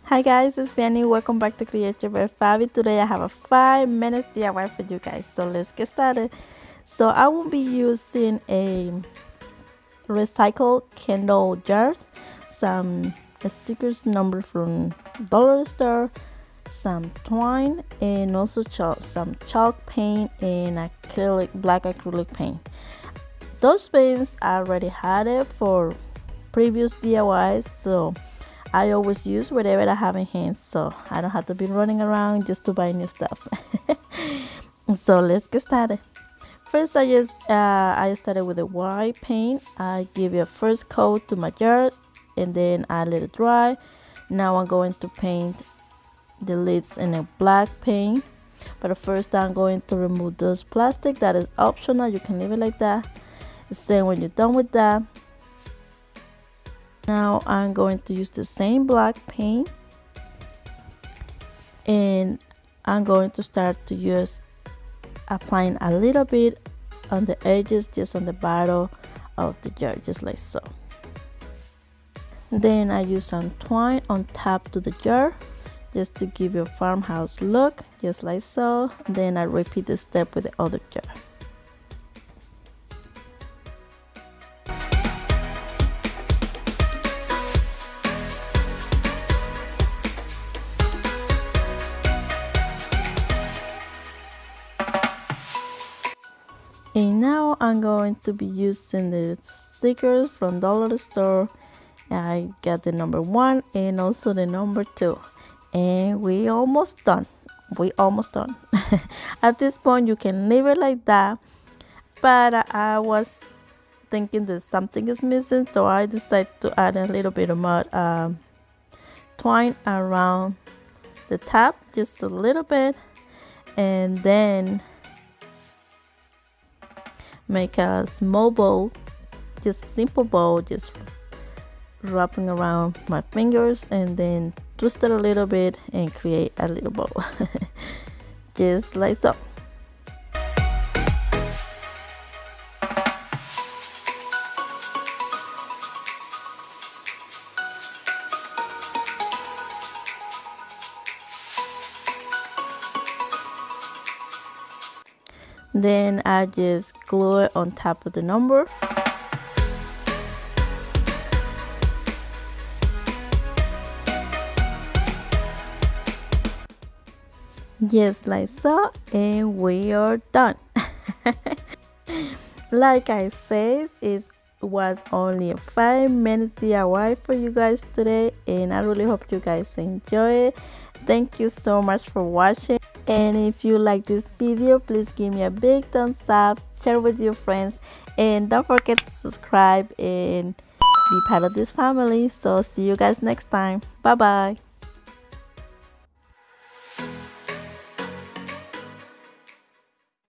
Hi guys, it's Fanny. Welcome back to Creative by Favi. Today I have a 5 minutes DIY for you guys. So let's get started. So I will be using a recycled candle jar, some stickers number from dollar store, some twine, and also some chalk paint and black acrylic paint. Those paints I already had it for previous DIYs, so I always use whatever I have in hand, so I don't have to be running around just to buy new stuff. So let's get started. First, I started with a white paint. I give it a first coat to my jar, and then I let it dry. Now I'm going to paint the lids in a black paint. But first, I'm going to remove those plastic. That is optional. You can leave it like that. Then when you're done with that, now I'm going to use the same black paint, and I'm going to start to use applying a little bit on the edges, just on the bottom of the jar, just like so. Then I use some twine on top to the jar just to give you a farmhouse look, just like so. Then I repeat the step with the other jar. And now I'm going to be using the stickers from dollar store. I got the number 1 and also the number 2, and we almost done. At this point you can leave it like that, but I was thinking that something is missing, so I decided to add a little bit of more twine around the top, just a little bit, and then make a small bow, just a simple bow, just wrapping around my fingers, and then twist it a little bit and create a little bow. Just like so. Then I just glue it on top of the number. Just like so, and we are done. Like I said, it was only a 5 minutes DIY for you guys today, and I really hope you guys enjoy it. Thank you so much for watching, and if you like this video, please give me a big thumbs up, share with your friends, and don't forget to subscribe and be part of this family. So see you guys next time. Bye bye.